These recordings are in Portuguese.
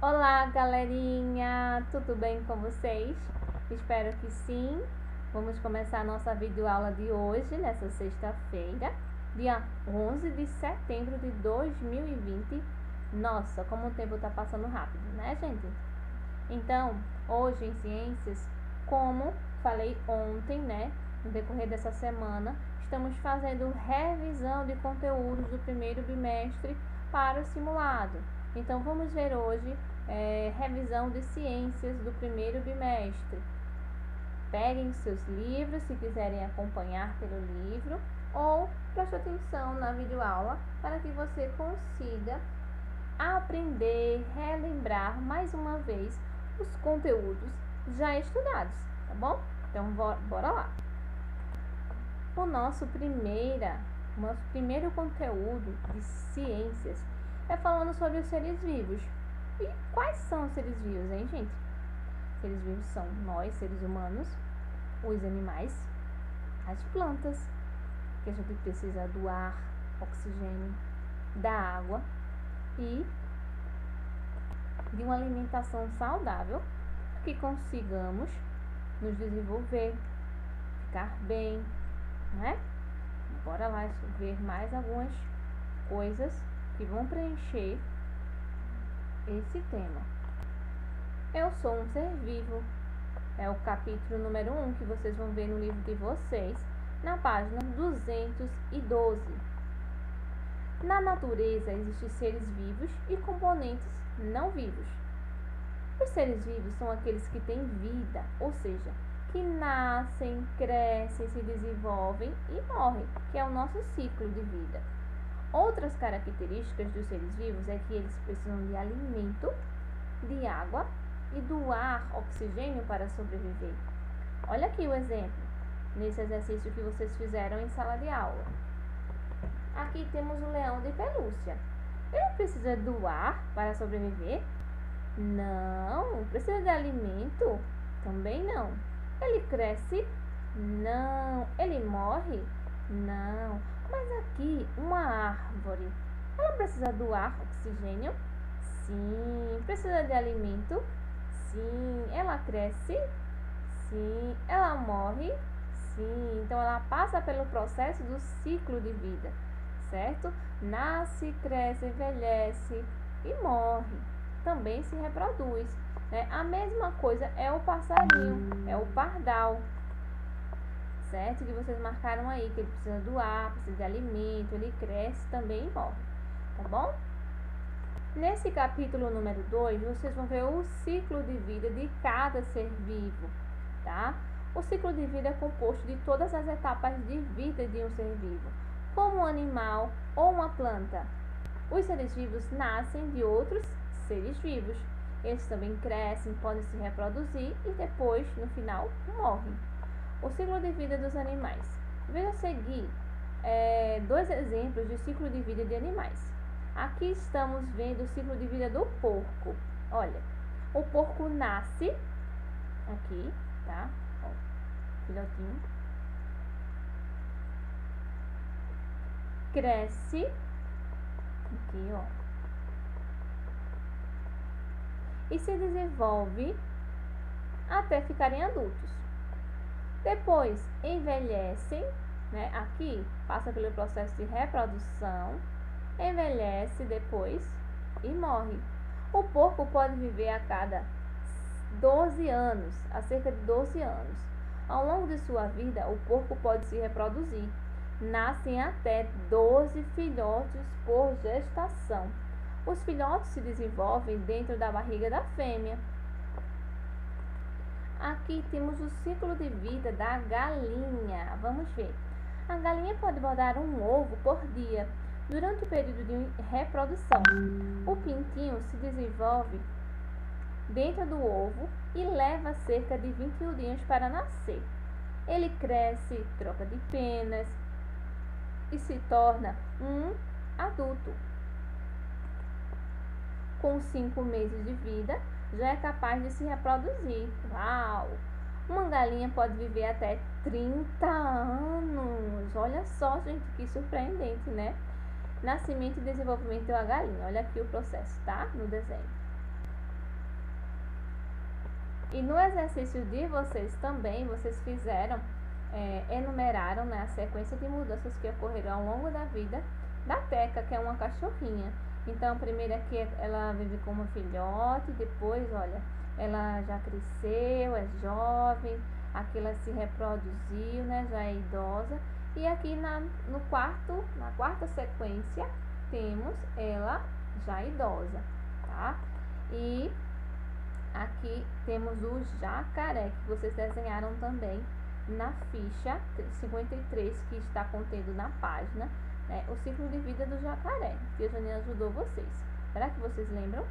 Olá, galerinha! Tudo bem com vocês? Espero que sim. Vamos começar a nossa videoaula de hoje, nessa sexta-feira, dia 11 de setembro de 2020. Nossa, como o tempo está passando rápido, né, gente? Então, hoje em Ciências, como falei ontem, né, no decorrer dessa semana, estamos fazendo revisão de conteúdos do primeiro bimestre para o simulado. Então, vamos ver hoje revisão de ciências do primeiro bimestre. Peguem seus livros se quiserem acompanhar pelo livro ou preste atenção na videoaula para que você consiga aprender, relembrar mais uma vez os conteúdos já estudados, tá bom? Então, bora lá. O nosso primeiro conteúdo de ciências é falando sobre os seres vivos. E quais são os seres vivos, hein, gente? Seres vivos são nós, seres humanos, os animais, as plantas, que a gente precisa do ar, oxigênio, da água e de uma alimentação saudável, que consigamos nos desenvolver, ficar bem, né? Bora lá ver mais algumas coisas que vão preencher esse tema. Eu sou um ser vivo. É o capítulo número 1 que vocês vão ver no livro de vocês, na página 212. Na natureza existem seres vivos e componentes não vivos. Os seres vivos são aqueles que têm vida, ou seja, que nascem, crescem, se desenvolvem e morrem, que é o nosso ciclo de vida. Outras características dos seres vivos é que eles precisam de alimento, de água e do ar, oxigênio, para sobreviver. Olha aqui o exemplo, nesse exercício que vocês fizeram em sala de aula. Aqui temos o leão de pelúcia. Ele precisa do ar para sobreviver? Não. Precisa de alimento? Também não. Ele cresce? Não. Ele morre? Não. Mas aqui, uma árvore, ela precisa do ar, oxigênio? Sim. Precisa de alimento? Sim. Ela cresce? Sim. Ela morre? Sim. Então, ela passa pelo processo do ciclo de vida, certo? Nasce, cresce, envelhece e morre. Também se reproduz, né? A mesma coisa é o passarinho, é o pardal, certo? Que vocês marcaram aí, que ele precisa do ar, precisa de alimento, ele cresce também e morre, tá bom? Nesse capítulo número 2, vocês vão ver o ciclo de vida de cada ser vivo, tá? O ciclo de vida é composto de todas as etapas de vida de um ser vivo, como um animal ou uma planta. Os seres vivos nascem de outros seres vivos. Eles também crescem, podem se reproduzir e depois, no final, morrem. O ciclo de vida dos animais. Veja a seguir dois exemplos de ciclo de vida de animais. Aqui estamos vendo o ciclo de vida do porco. Olha, o porco nasce, aqui, tá? Ó, filhotinho. Cresce, aqui, ó. E se desenvolve até ficarem adultos. Depois envelhecem, né? Aqui passa pelo processo de reprodução, envelhece depois e morre. O porco pode viver a cada 12 anos, a cerca de 12 anos. Ao longo de sua vida, o porco pode se reproduzir. Nascem até 12 filhotes por gestação. Os filhotes se desenvolvem dentro da barriga da fêmea. Aqui temos o ciclo de vida da galinha. Vamos ver. A galinha pode botar um ovo por dia durante o período de reprodução. O pintinho se desenvolve dentro do ovo e leva cerca de 21 dias para nascer. Ele cresce, troca de penas e se torna um adulto. Com 5 meses de vida, já é capaz de se reproduzir. Uau! Uma galinha pode viver até 30 anos. Olha só, gente, que surpreendente, né? Nascimento e desenvolvimento da galinha. Olha aqui o processo, tá? No desenho. E no exercício de vocês também, vocês fizeram, enumeraram, né, a sequência de mudanças que ocorreram ao longo da vida da Teca, que é uma cachorrinha. Então, primeiro aqui ela vive como filhote, depois, olha, ela já cresceu, é jovem, aqui ela se reproduziu, né, já é idosa. E aqui na quarta sequência, temos ela já idosa, tá? E aqui temos o jacaré, que vocês desenharam também na ficha 53, que está contendo na página, né, o ciclo de vida do jacaré, que a Janine ajudou vocês. Será que vocês lembram?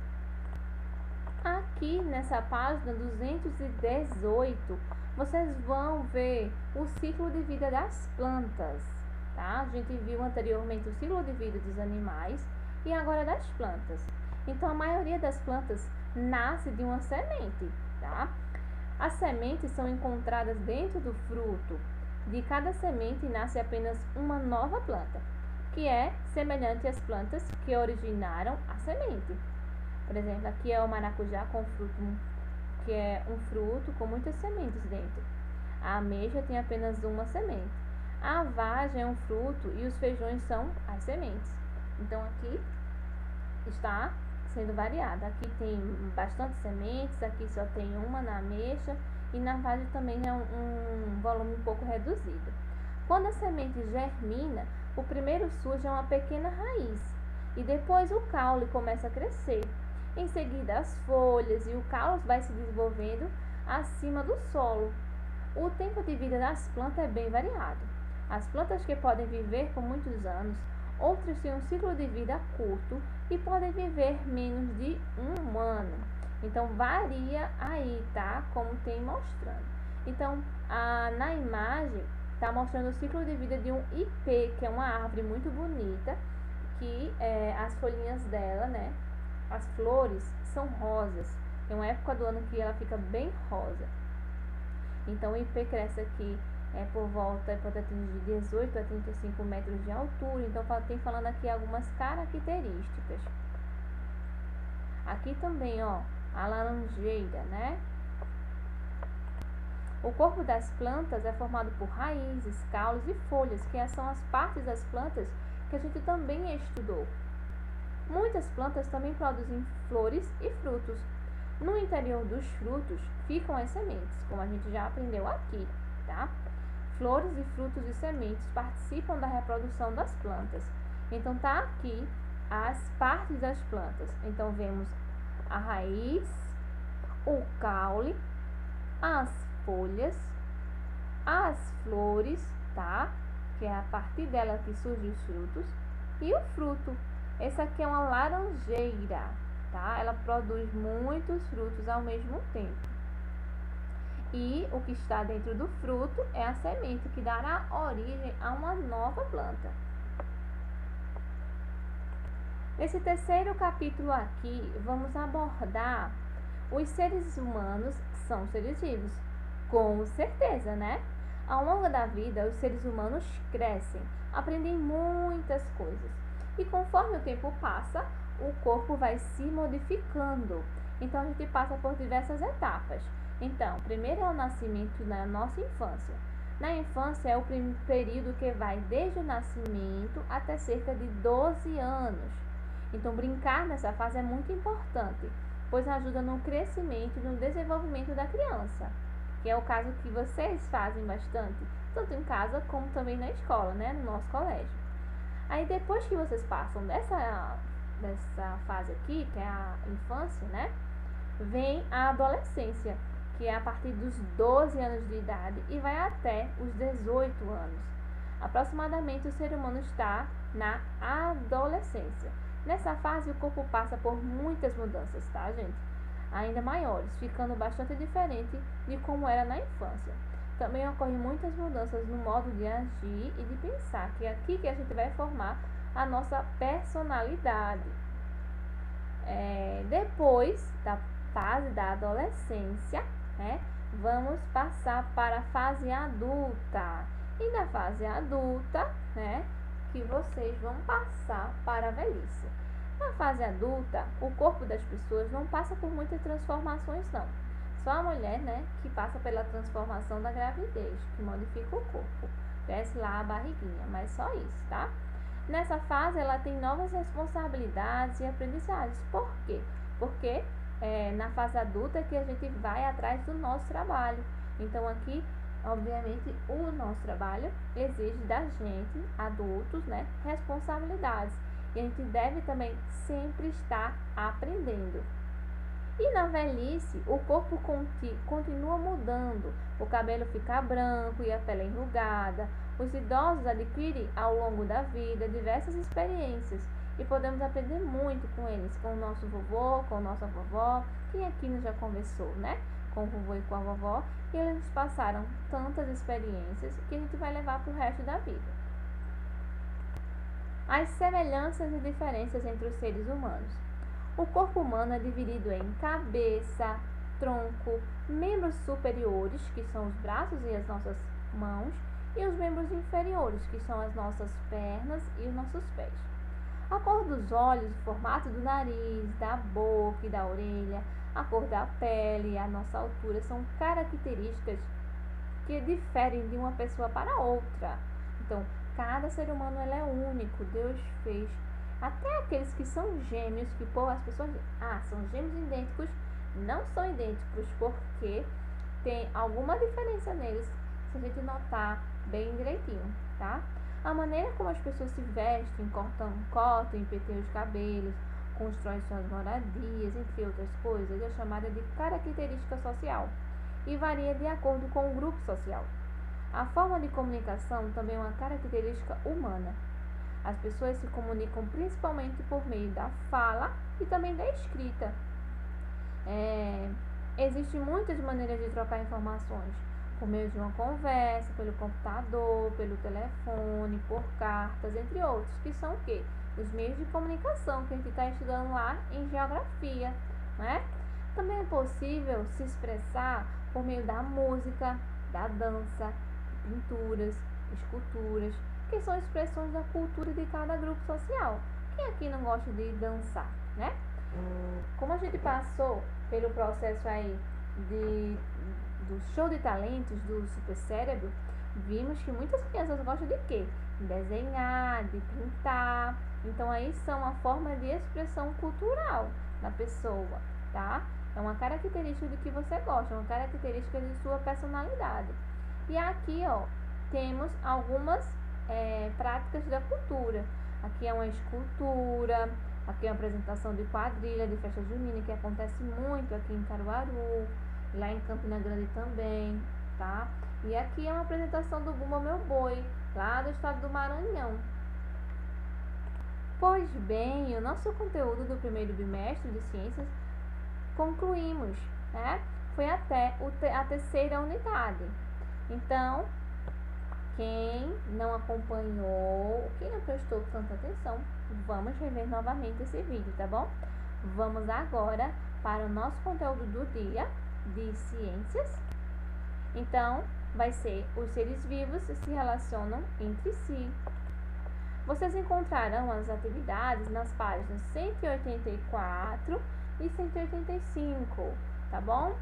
Aqui nessa página 218, vocês vão ver o ciclo de vida das plantas, tá? A gente viu anteriormente o ciclo de vida dos animais e agora das plantas. Então, a maioria das plantas nasce de uma semente, tá? As sementes são encontradas dentro do fruto. De cada semente nasce apenas uma nova planta, que é semelhante às plantas que originaram a semente. Por exemplo, aqui é o maracujá com fruto, que é um fruto com muitas sementes dentro. A ameixa tem apenas uma semente. A vagem é um fruto e os feijões são as sementes. Então, aqui está sendo variada. Aqui tem bastante sementes, aqui só tem uma na ameixa e na vagem também é um volume um pouco reduzido. Quando a semente germina, o primeiro surge uma pequena raiz e depois o caule começa a crescer. Em seguida, as folhas e o caule vai se desenvolvendo acima do solo. O tempo de vida das plantas é bem variado. As plantas que podem viver por muitos anos, outras têm um ciclo de vida curto e podem viver menos de um ano. Então, varia aí, tá? Como tem mostrando. Então, na imagem, está mostrando o ciclo de vida de um ipê, que é uma árvore muito bonita, que as folhinhas dela, né? As flores são rosas. Tem uma época do ano que ela fica bem rosa. Então, o ipê cresce aqui por volta, pode atingir 18 a 35 metros de altura. Então, tem falando aqui algumas características. Aqui também, ó, a laranjeira, né? O corpo das plantas é formado por raízes, caules e folhas, que são as partes das plantas que a gente também estudou. Muitas plantas também produzem flores e frutos. No interior dos frutos ficam as sementes, como a gente já aprendeu aqui, tá? Flores e frutos e sementes participam da reprodução das plantas. Então, tá aqui as partes das plantas. Então, vemos a raiz, o caule, as folhas, as flores, tá? Que é a partir dela que surgem os frutos, e o fruto. Essa aqui é uma laranjeira, tá? Ela produz muitos frutos ao mesmo tempo. E o que está dentro do fruto é a semente que dará origem a uma nova planta. Nesse terceiro capítulo aqui, vamos abordar os seres humanos são seres vivos. Com certeza, né? Ao longo da vida, os seres humanos crescem, aprendem muitas coisas. E conforme o tempo passa, o corpo vai se modificando. Então, a gente passa por diversas etapas. Então, primeiro é o nascimento na nossa infância. Na infância é o período que vai desde o nascimento até cerca de 12 anos. Então, brincar nessa fase é muito importante, pois ajuda no crescimento e no desenvolvimento da criança, que é o caso que vocês fazem bastante, tanto em casa como também na escola, né, no nosso colégio. Aí, depois que vocês passam dessa fase aqui, que é a infância, né, vem a adolescência, que é a partir dos 12 anos de idade e vai até os 18 anos. Aproximadamente, o ser humano está na adolescência. Nessa fase, o corpo passa por muitas mudanças, tá, gente? Ainda maiores, ficando bastante diferente de como era na infância. Também ocorrem muitas mudanças no modo de agir e de pensar, que é aqui que a gente vai formar a nossa personalidade. Depois da fase da adolescência, né, vamos passar para a fase adulta. E na fase adulta, né, que vocês vão passar para a velhice. Na fase adulta, o corpo das pessoas não passa por muitas transformações, não. Só a mulher, né, que passa pela transformação da gravidez, que modifica o corpo. Cresce lá a barriguinha, mas só isso, tá? Nessa fase, ela tem novas responsabilidades e aprendizagens. Por quê? Porque na fase adulta é que a gente vai atrás do nosso trabalho. Então, aqui, obviamente, o nosso trabalho exige da gente, adultos, né, responsabilidades. E a gente deve também sempre estar aprendendo. E na velhice, o corpo continua mudando. O cabelo fica branco e a pele enrugada. Os idosos adquirem ao longo da vida diversas experiências e podemos aprender muito com eles, com o nosso vovô, com a nossa vovó. Quem aqui nos já conversou, né? Com o vovô e com a vovó. E eles nos passaram tantas experiências que a gente vai levar para o resto da vida. As semelhanças e diferenças entre os seres humanos. O corpo humano é dividido em cabeça, tronco, membros superiores, que são os braços e as nossas mãos, e os membros inferiores, que são as nossas pernas e os nossos pés. A cor dos olhos, o formato do nariz, da boca e da orelha, a cor da pele e a nossa altura são características que diferem de uma pessoa para outra. Então, cada ser humano ele é único, Deus fez. Até aqueles que são gêmeos, que as pessoas são gêmeos idênticos, não são idênticos porque tem alguma diferença neles, se a gente notar bem direitinho, tá? A maneira como as pessoas se vestem, cortam e penteiam os cabelos, constroem suas moradias, entre outras coisas, é chamada de característica social e varia de acordo com o grupo social. A forma de comunicação também é uma característica humana. As pessoas se comunicam principalmente por meio da fala e também da escrita. Existem muitas maneiras de trocar informações, por meio de uma conversa, pelo computador, pelo telefone, por cartas, entre outros, que são o quê? Os meios de comunicação que a gente está estudando lá em geografia, né? Também é possível se expressar por meio da música, da dança, pinturas, esculturas, que são expressões da cultura de cada grupo social. Quem aqui não gosta de dançar, né? Como a gente passou pelo processo aí do show de talentos do Super Cérebro, vimos que muitas crianças gostam de quê? De desenhar, de pintar. Então aí são uma forma de expressão cultural da pessoa, tá? É uma característica do que você gosta, uma característica de sua personalidade. E aqui, ó, temos algumas práticas da cultura. Aqui é uma escultura, aqui é uma apresentação de quadrilha, de festa junina, que acontece muito aqui em Caruaru, lá em Campina Grande também, tá? E aqui é uma apresentação do Bumba Meu Boi, lá do estado do Maranhão. Pois bem, o nosso conteúdo do primeiro bimestre de ciências concluímos, né? Foi até a terceira unidade. Então, quem não acompanhou, quem não prestou tanta atenção, vamos rever novamente esse vídeo, tá bom? Vamos agora para o nosso conteúdo do dia de ciências. Então, vai ser os seres vivos se relacionam entre si. Vocês encontrarão as atividades nas páginas 184 e 185, tá bom?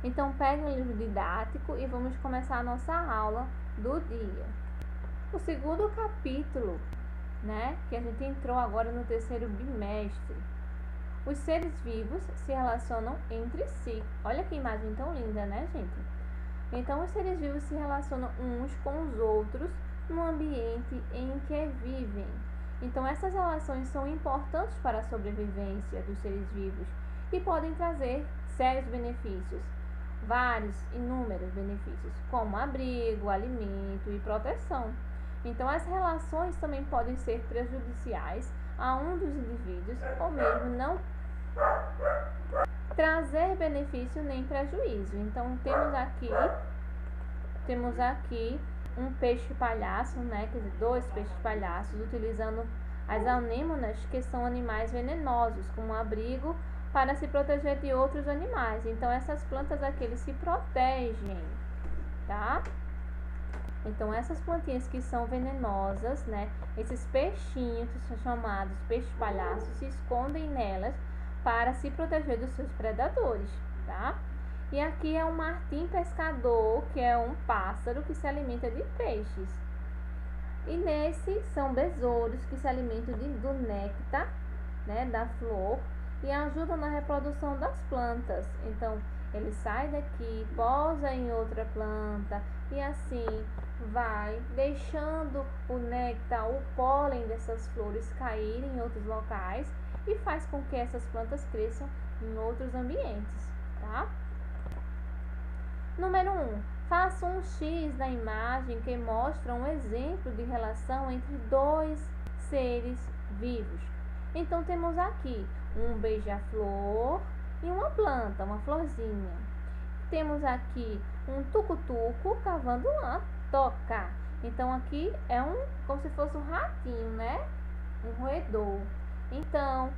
Então, pegue um livro didático e vamos começar a nossa aula do dia. O segundo capítulo, né, que a gente entrou agora no terceiro bimestre. Os seres vivos se relacionam entre si. Olha que imagem tão linda, né, gente? Então, os seres vivos se relacionam uns com os outros no ambiente em que vivem. Então, essas relações são importantes para a sobrevivência dos seres vivos e podem trazer sérios benefícios. Vários, inúmeros benefícios, como abrigo, alimento e proteção. Então, as relações também podem ser prejudiciais a um dos indivíduos ou mesmo não trazer benefício nem prejuízo. Então, temos aqui um peixe palhaço, né? Quer dizer, 2 peixes palhaços, utilizando as anêmonas, que são animais venenosos, como abrigo para se proteger de outros animais. Então, essas plantas aqui, eles se protegem, tá? Então, essas plantinhas que são venenosas, né? Esses peixinhos que são chamados peixes palhaços se escondem nelas para se proteger dos seus predadores, tá? E aqui é um martim pescador, que é um pássaro que se alimenta de peixes. E nesse são besouros que se alimentam do néctar, né, da flor, e ajudam na reprodução das plantas. Então, ele sai daqui, pousa em outra planta e assim vai deixando o néctar, o pólen dessas flores cair em outros locais e faz com que essas plantas cresçam em outros ambientes, tá? Número 1. Faça um X na imagem que mostra um exemplo de relação entre dois seres vivos. Então, temos aqui um beija-flor e uma planta, uma florzinha. Temos aqui um tucutuco cavando uma toca. Então, aqui é como se fosse um ratinho, né? Um roedor. Então,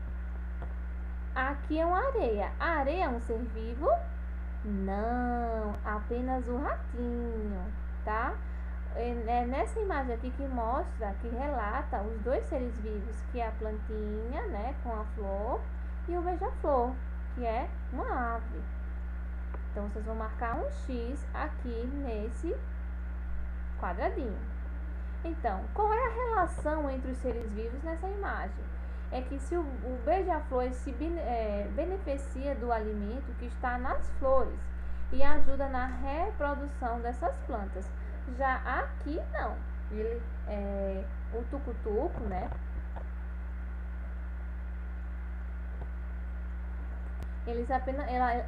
aqui é uma areia. A areia é um ser vivo? Não, apenas um ratinho, tá? É nessa imagem aqui que mostra, que relata os dois seres vivos, que é a plantinha, né, com a flor, e o beija-flor, que é uma ave. Então, vocês vão marcar um X aqui nesse quadradinho. Então, qual é a relação entre os seres vivos nessa imagem? É que se o beija-flor se beneficia do alimento que está nas flores e ajuda na reprodução dessas plantas. Já aqui não. O tucutuco, né?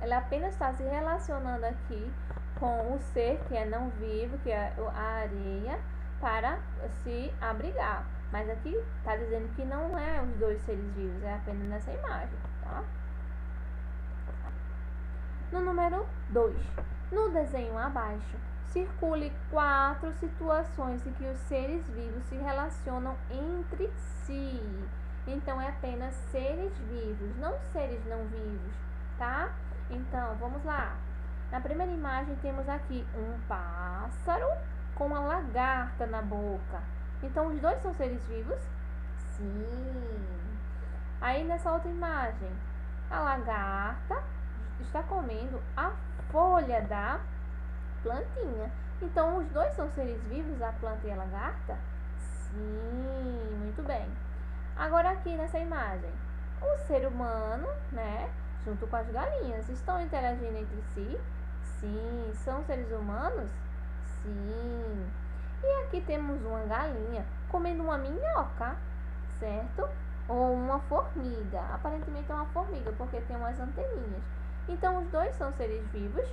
Ela apenas está se relacionando aqui com o ser que é não vivo, que é a areia, para se abrigar. Mas aqui está dizendo que não é os dois seres vivos, é apenas nessa imagem, tá? No número 2, no desenho abaixo, circule 4 situações em que os seres vivos se relacionam entre si. Então, é apenas seres vivos, não seres não vivos, tá? Então, vamos lá. Na primeira imagem, temos aqui um pássaro com uma lagarta na boca. Então, os dois são seres vivos? Sim. Aí, nessa outra imagem, a lagarta está comendo a folha da plantinha. Então, os dois são seres vivos, a planta e a lagarta? Sim, muito bem. Agora, aqui nessa imagem, o ser humano, né, junto com as galinhas, estão interagindo entre si? Sim. São seres humanos? Sim. E aqui temos uma galinha comendo uma minhoca, certo? Ou uma formiga. Aparentemente é uma formiga, porque tem umas anteninhas. Então, os dois são seres vivos?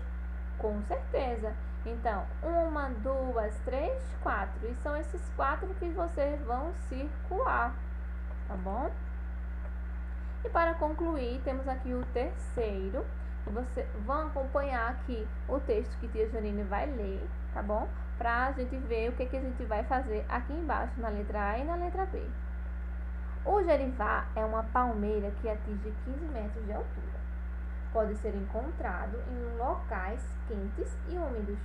Com certeza. Então, 1, 2, 3, 4. E são esses 4 que vocês vão circular, tá bom? E para concluir, temos aqui o terceiro. Vocês vão acompanhar aqui o texto que tia Janine vai ler, tá bom? Pra gente ver o que a gente vai fazer aqui embaixo, na letra A e na letra B. O gerivá é uma palmeira que atinge 15 metros de altura. Pode ser encontrado em locais quentes e úmidos.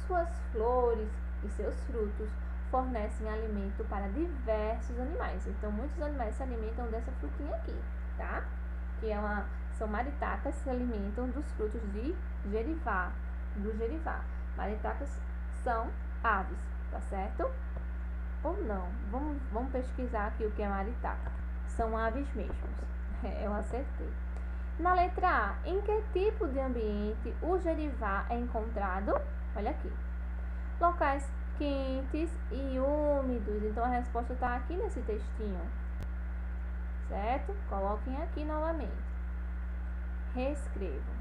Suas flores e seus frutos fornecem alimento para diversos animais. Então, muitos animais se alimentam dessa frutinha aqui, tá? Que são maritacas, se alimentam dos frutos de gerivá, do gerivá. Maritacas são aves, tá certo? Ou não? Vamos pesquisar aqui o que é maritaca. São aves mesmos. Eu acertei. Na letra A, em que tipo de ambiente o gerivá é encontrado? Olha aqui. Locais quentes e úmidos. Então, a resposta está aqui nesse textinho. Certo? Coloquem aqui novamente. Reescrevam.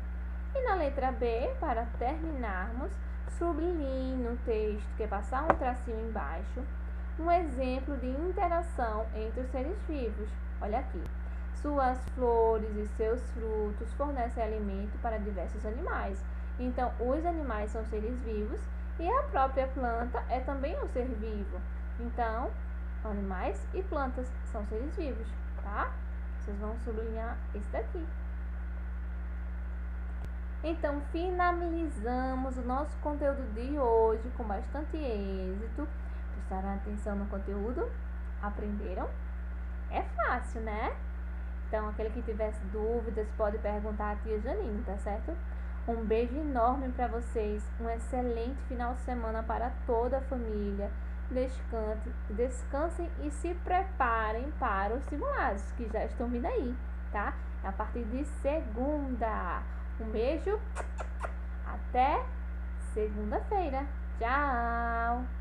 E na letra B, para terminarmos, sublinhe no texto, que é passar um tracinho embaixo, um exemplo de interação entre os seres vivos. Olha aqui. Suas flores e seus frutos fornecem alimento para diversos animais. Então, os animais são seres vivos e a própria planta é também um ser vivo. Então, animais e plantas são seres vivos, tá? Vocês vão sublinhar esse daqui. Então, finalizamos o nosso conteúdo de hoje com bastante êxito. Prestaram atenção no conteúdo? Aprenderam? É fácil, né? Então, aquele que tivesse dúvidas pode perguntar à tia Janine, tá certo? Um beijo enorme para vocês, um excelente final de semana para toda a família. Descansem e se preparem para os simulados que já estão vindo aí, tá? A partir de segunda. Um beijo, até segunda-feira. Tchau!